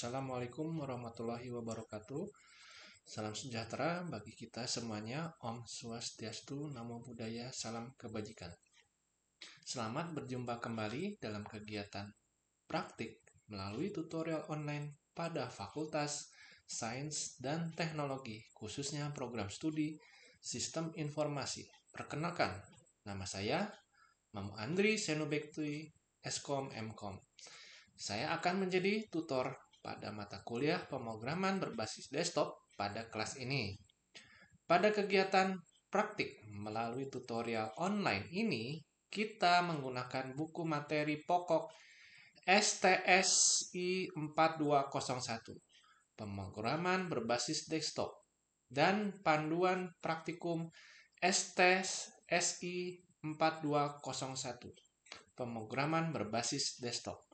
Assalamualaikum warahmatullahi wabarakatuh. Salam sejahtera bagi kita semuanya. Om Swastiastu, Namo Buddhaya, salam kebajikan. Selamat berjumpa kembali dalam kegiatan praktik melalui tutorial online pada Fakultas Sains dan Teknologi, khususnya program studi Sistem Informasi. Perkenalkan, nama saya Mamu Andri Senubekti, Eskom Mkom. Saya akan menjadi tutor pada mata kuliah pemrograman berbasis desktop pada kelas ini. Pada kegiatan praktik melalui tutorial online ini, kita menggunakan buku materi pokok STSI 4201, pemrograman berbasis desktop, dan panduan praktikum STSI 4201, pemrograman berbasis desktop.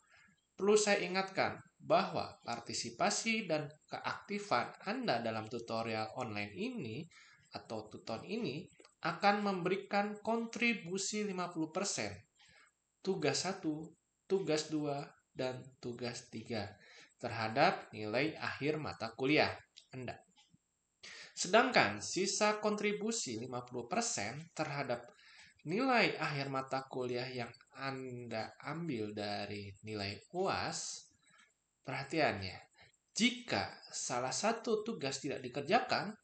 Perlu saya ingatkan bahwa partisipasi dan keaktifan Anda dalam tutorial online ini atau tutor ini akan memberikan kontribusi 50%, tugas 1, tugas 2, dan tugas 3 terhadap nilai akhir mata kuliah Anda. Sedangkan sisa kontribusi 50% terhadap nilai akhir mata kuliah yang Anda ambil dari nilai UAS, perhatiannya, jika salah satu tugas tidak dikerjakan,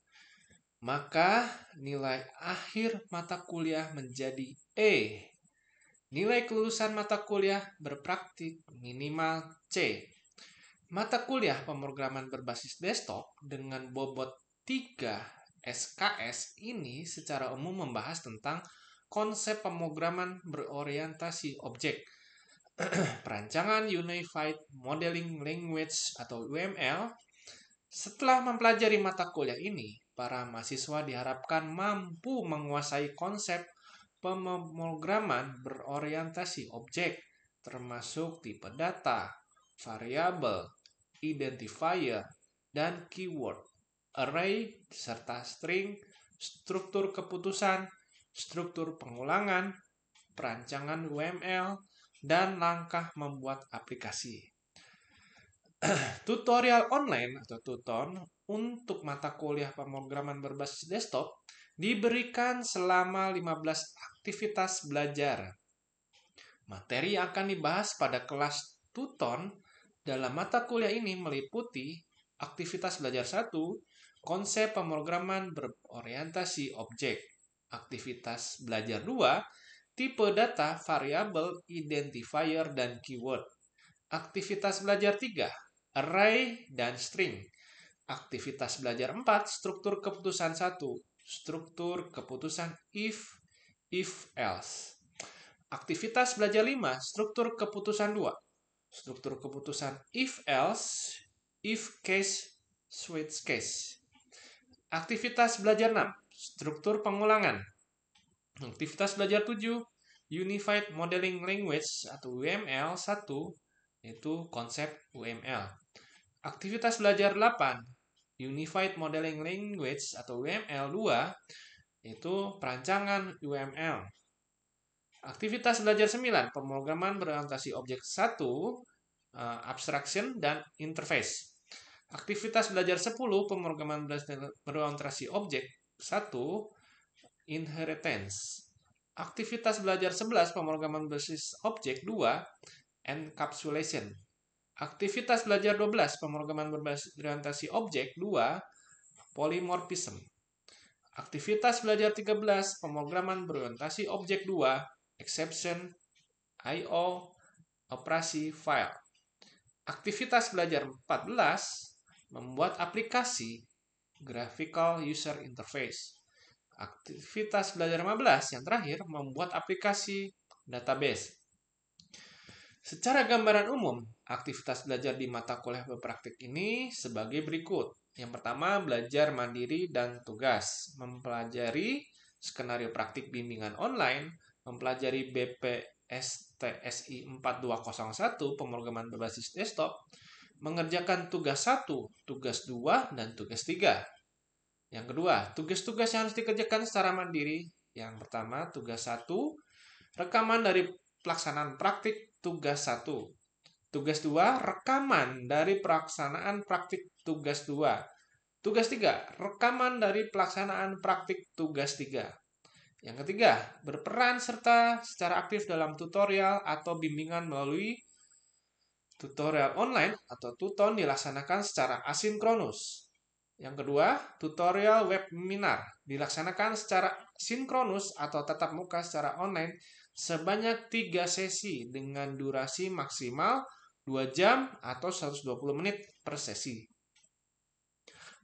maka nilai akhir mata kuliah menjadi E. Nilai kelulusan mata kuliah berpraktik minimal C. Mata kuliah pemrograman berbasis desktop dengan bobot 3 SKS ini secara umum membahas tentang konsep pemrograman berorientasi objek, perancangan Unified Modeling Language atau UML. Setelah mempelajari mata kuliah ini, para mahasiswa diharapkan mampu menguasai konsep pemrograman berorientasi objek, termasuk tipe data, variabel, identifier, dan keyword, array, serta string, struktur keputusan, struktur pengulangan, perancangan UML, dan langkah membuat aplikasi. Tutorial online atau tuton untuk mata kuliah pemrograman berbasis desktop diberikan selama 15 aktivitas belajar. Materi yang akan dibahas pada kelas tuton dalam mata kuliah ini meliputi aktivitas belajar 1, konsep pemrograman berorientasi objek. Aktivitas belajar 2, tipe data, variabel, identifier, dan keyword. Aktivitas belajar 3, array dan string. Aktivitas belajar 4, struktur keputusan 1, struktur keputusan if else. Aktivitas belajar 5, struktur keputusan 2, struktur keputusan if else, if case, switch case. Aktivitas belajar 6, struktur pengulangan. Aktivitas belajar 7, Unified Modeling Language atau UML 1, itu konsep UML. Aktivitas belajar 8, Unified Modeling Language atau UML 2, itu perancangan UML. Aktivitas belajar 9, pemrograman berorientasi objek 1, abstraction dan interface. Aktivitas belajar 10, pemrograman berorientasi objek 1, inheritance. Aktivitas belajar 11, pemrograman berbasis objek 2, encapsulation. Aktivitas belajar 12, pemrograman berorientasi objek 2, polymorphism. Aktivitas belajar 13, pemrograman berorientasi objek 2, exception, I/O, operasi file. Aktivitas belajar 14, membuat aplikasi, graphical user interface. Aktivitas belajar 15, yang terakhir, membuat aplikasi database. Secara gambaran umum, aktivitas belajar di mata kuliah berpraktik ini sebagai berikut. Yang pertama, belajar mandiri dan tugas. Mempelajari skenario praktik bimbingan online, mempelajari BPSTSI 4201, pemrograman berbasis desktop, mengerjakan tugas 1, tugas 2, dan tugas 3. Yang kedua, tugas-tugas yang harus dikerjakan secara mandiri. Yang pertama, tugas 1, rekaman dari pelaksanaan praktik tugas 1. Tugas 2, rekaman dari pelaksanaan praktik tugas 2. Tugas 3, rekaman dari pelaksanaan praktik tugas 3. Yang ketiga, berperan serta secara aktif dalam tutorial atau bimbingan melalui tutorial online atau tuton dilaksanakan secara asinkronus. Yang kedua, tutorial webinar dilaksanakan secara sinkronus atau tatap muka secara online sebanyak 3 sesi dengan durasi maksimal 2 jam atau 120 menit per sesi.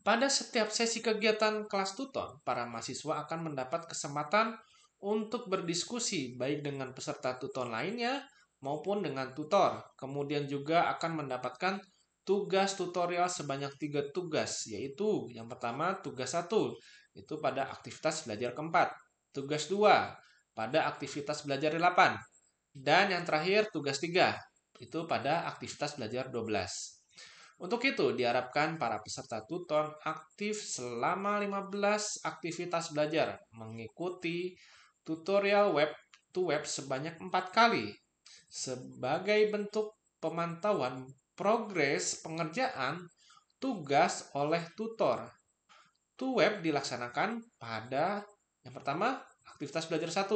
Pada setiap sesi kegiatan kelas tuton, para mahasiswa akan mendapat kesempatan untuk berdiskusi baik dengan peserta tuton lainnya maupun dengan tutor. Kemudian juga akan mendapatkan tugas tutorial sebanyak 3 tugas, yaitu yang pertama tugas 1, itu pada aktivitas belajar keempat. Tugas 2, pada aktivitas belajar 8. Dan yang terakhir tugas 3, itu pada aktivitas belajar 12. Untuk itu, diharapkan para peserta tuton aktif selama 15 aktivitas belajar, mengikuti tutorial web to web sebanyak 4 kali, sebagai bentuk pemantauan progres pengerjaan tugas oleh tutor. To web dilaksanakan pada yang pertama aktivitas belajar 1,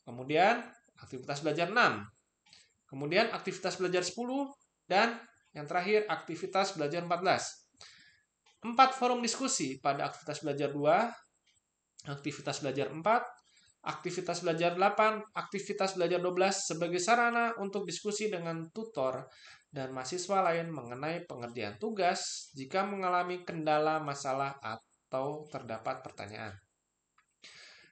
kemudian aktivitas belajar 6, kemudian aktivitas belajar 10, dan yang terakhir aktivitas belajar 14. 4 forum diskusi pada aktivitas belajar 2, aktivitas belajar 4, aktivitas belajar 8, aktivitas belajar 12 sebagai sarana untuk diskusi dengan tutor dan mahasiswa lain mengenai pengerjaan tugas jika mengalami kendala, masalah, atau terdapat pertanyaan.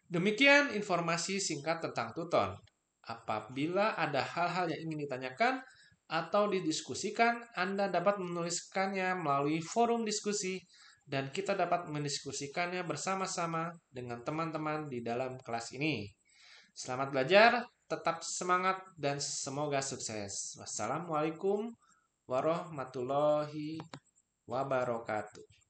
Demikian informasi singkat tentang tuton. Apabila ada hal-hal yang ingin ditanyakan atau didiskusikan, Anda dapat menuliskannya melalui forum diskusi dan kita dapat mendiskusikannya bersama-sama dengan teman-teman di dalam kelas ini. Selamat belajar, tetap semangat, dan semoga sukses. Wassalamualaikum warahmatullahi wabarakatuh.